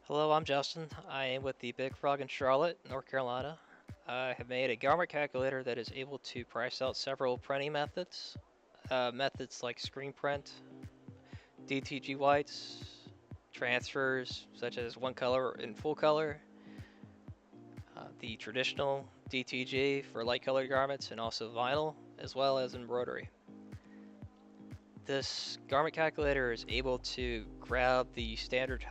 Hello, I'm Justin. I am with the Big Frog in Charlotte, North Carolina. I have made a garment calculator that is able to price out several printing methods. Methods like screen print, DTG whites, transfers such as one color and full color, the traditional DTG for light colored garments, and also vinyl, as well as embroidery. This garment calculator is able to grab the standard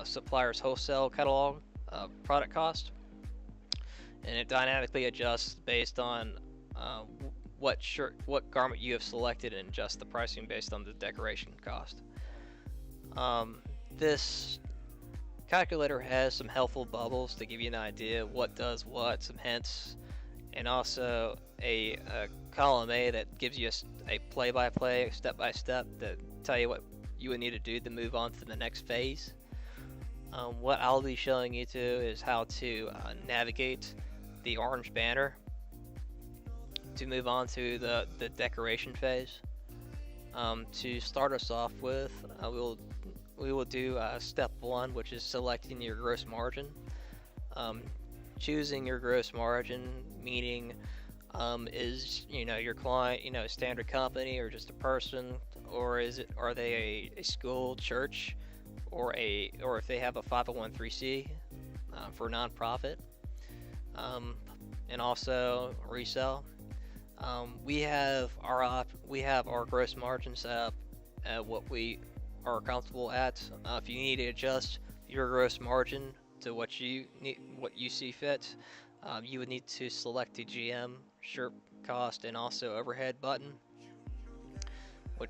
supplier's wholesale catalog product cost, and it dynamically adjusts based on what garment you have selected, and adjusts the pricing based on the decoration cost. This calculator has some helpful bubbles to give you an idea what does what, some hints, and also a column A that gives you a play-by-play, step-by-step to tell you what you would need to do to move on to the next phase. What I'll be showing you to is how to navigate the orange banner to move on to the decoration phase. To start us off with, we will do step 1, which is selecting your gross margin. Choosing your gross margin, meaning is your client a standard company or just a person, or are they a school, church, or if they have a 501(c)(3) for nonprofit, and also resell. We have our gross margin set up at what we are comfortable at. If you need to adjust your gross margin to what you see fit, you would need to select the GM, shirt cost, and also overhead button,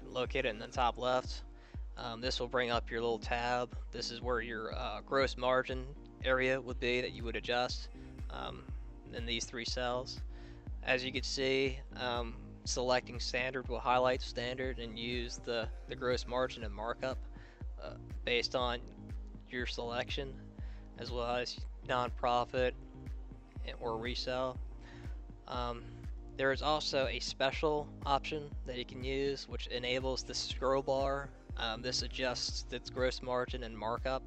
located in the top left. This will bring up your little tab. This is where your gross margin area would be that you would adjust in these 3 cells. As you can see, selecting standard will highlight standard and use the gross margin and markup based on your selection, as well as nonprofit or resell. There is also a special option that you can use, which enables the scroll bar. This adjusts its gross margin and markup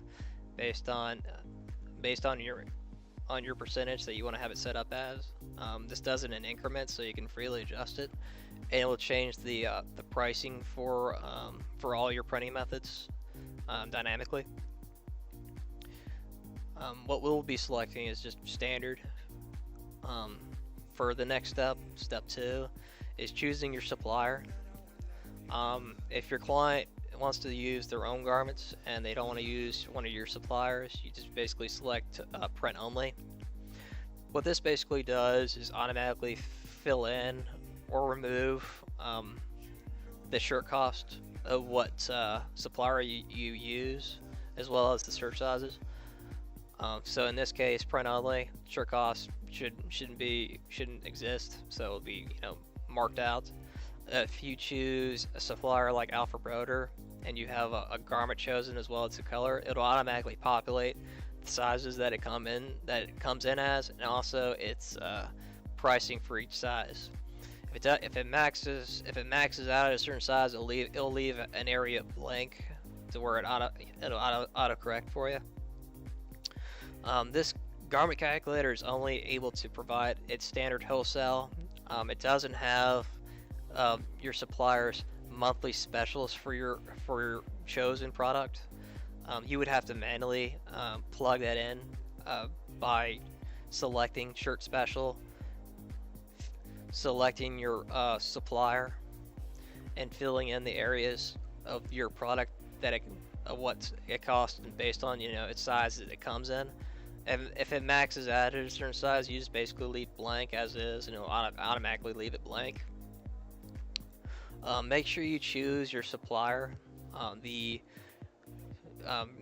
based on your percentage that you want to have it set up as. This does it in increments, so you can freely adjust it, and it will change the pricing for all your printing methods dynamically. What we'll be selecting is just standard. For the next step 2, is choosing your supplier. If your client wants to use their own garments and they don't want to use one of your suppliers, you just basically select print only. What this basically does is automatically fill in or remove the shirt cost of what supplier you use, as well as the shirt sizes. So in this case, print only, shirt cost shouldn't exist, so it'll be marked out. If you choose a supplier like Alpha Broder and you have a garment chosen as well as the color, it'll automatically populate the sizes that it comes in as, and also its pricing for each size. If it maxes out at a certain size, it'll leave an area blank to where it'll auto correct for you. This garment calculator is only able to provide its standard wholesale. It doesn't have your supplier's monthly specials for your chosen product. You would have to manually plug that in by selecting shirt special, selecting your supplier, and filling in the areas of your product what it costs, and based on its size that it comes in. And if it maxes out at a certain size, you just basically leave blank as is, and it'll automatically leave it blank. Make sure you choose your supplier. The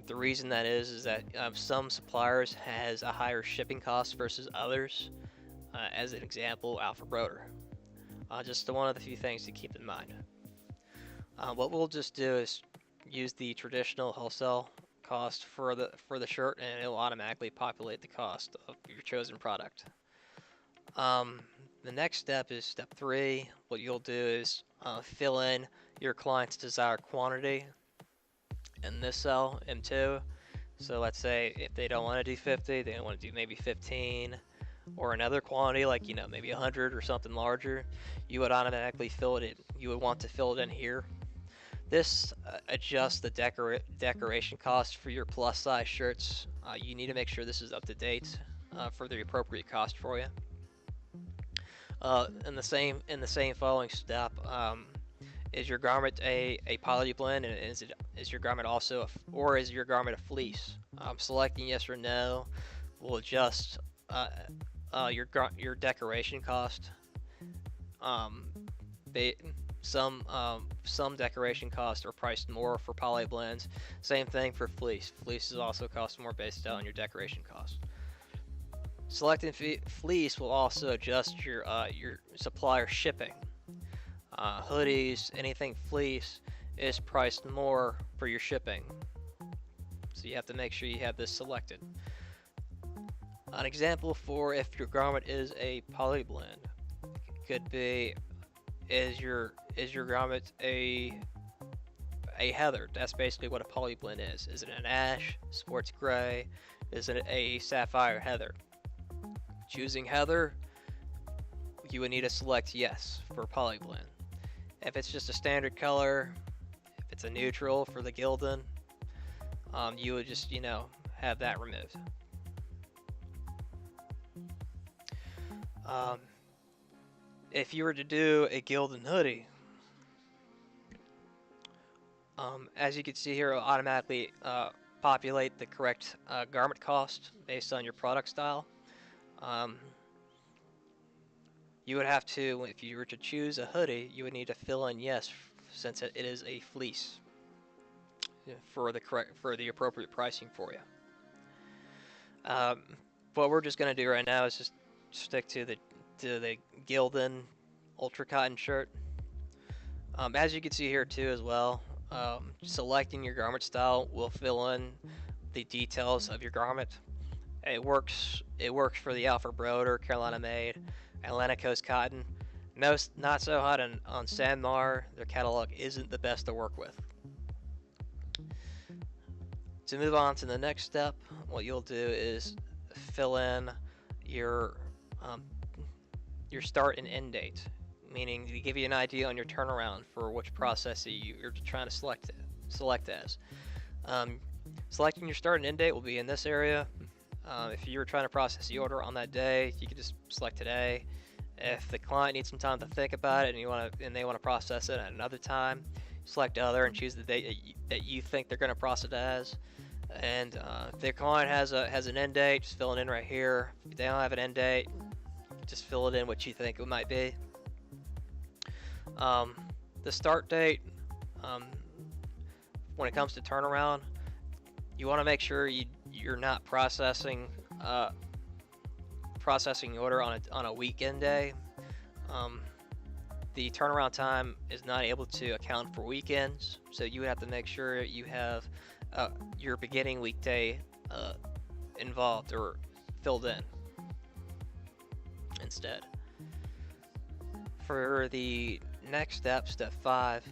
reason that is that some suppliers has a higher shipping cost versus others. As an example, Alpha Broder. Just one of the few things to keep in mind. What we'll just do is use the traditional wholesale cost for the shirt, and it will automatically populate the cost of your chosen product. The next step is step 3. What you'll do is fill in your client's desired quantity in this cell, M2. So let's say if they don't want to do 50, they want to do maybe 15, or another quantity like maybe 100 or something larger, you would automatically fill it in. You would want to fill it in here. This adjusts the decoration cost for your plus size shirts. You need to make sure this is up to date for the appropriate cost for you. In the same following step, is your garment a poly blend, and is your garment also or is your garment a fleece? Selecting yes or no will adjust your decoration cost. Um, they some decoration costs are priced more for poly blends. Same thing for fleece. Fleece is also cost more based on your decoration cost. Selecting fleece will also adjust your supplier shipping. Hoodies, anything fleece is priced more for your shipping. So you have to make sure you have this selected. An example for if your garment is a poly blend could be, is your garment a heather? That's basically what a poly blend is. Is it an ash, sports gray? Is it a sapphire heather? Choosing heather, you would need to select yes for poly blend. If it's just a standard color, if it's a neutral for the Gildan, you would just have that removed. If you were to do a Gildan hoodie, as you can see here, it will automatically populate the correct garment cost based on your product style. You would have to, if you were to choose a hoodie, you would need to fill in yes, since it is a fleece, for the appropriate pricing for you. What we're just going to do right now is just stick to the Gildan Ultra Cotton shirt. As you can see here too as well, selecting your garment style will fill in the details of your garment. It works for the Alfred Broder, Carolina Made, Atlantic Coast Cotton. No, not so hot on Sanmar. Their catalog isn't the best to work with. To move on to the next step, what you'll do is fill in your start and end date, meaning to give you an idea on your turnaround for which process you're trying to select as. Selecting your start and end date will be in this area. If you were trying to process the order on that day, you could just select today. If the client needs some time to think about it and they want to process it at another time, select other and choose the date that you think they're going to process it as. And if the client has an end date, just fill it in right here. If they don't have an end date, just fill it in what you think it might be. The start date, when it comes to turnaround, you want to make sure you're not processing the order on a weekend day. The turnaround time is not able to account for weekends, so you have to make sure you have your beginning weekday involved or filled in instead. For the next step, step 5,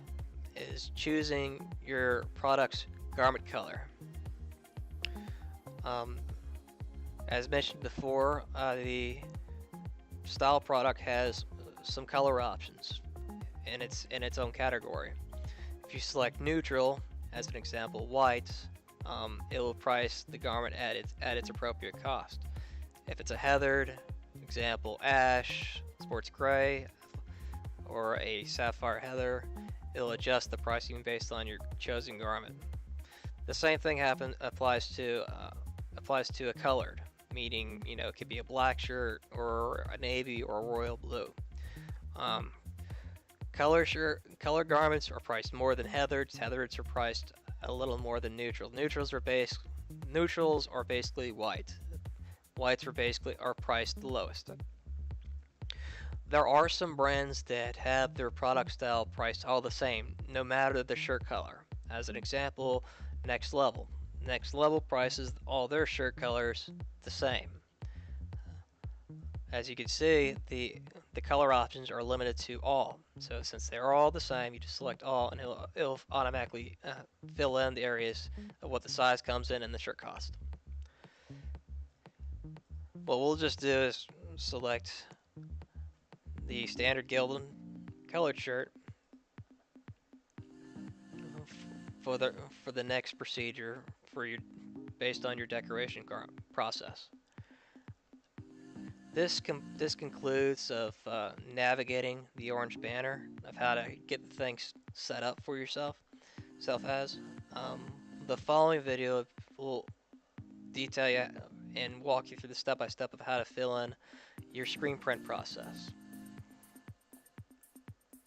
is choosing your product's garment color. As mentioned before, the style product has some color options in its own category. If you select neutral, as an example, white, it will price the garment at its appropriate cost. If it's a heathered, example ash, sports gray, or a sapphire heather, it'll adjust the pricing based on your chosen garment. The same thing applies to a colored, meaning it could be a black shirt or a navy or a royal blue. Color garments are priced more than heathereds. Heathereds are priced a little more than neutrals. Neutrals are basically white. Whites are priced the lowest. There are some brands that have their product style priced all the same, no matter the shirt color. As an example, Next Level. Next Level prices all their shirt colors the same. As you can see, the the color options are limited to all. So since they're all the same, you just select all, and it'll automatically fill in the areas of what the size comes in and the shirt cost. What we'll just do is select the standard gilded colored shirt for the next procedure for your based on your decoration process. This concludes of navigating the orange banner of how to get the things set up for yourself as. Um, the following video will detail you and walk you through the step-by-step of how to fill in your screen print process.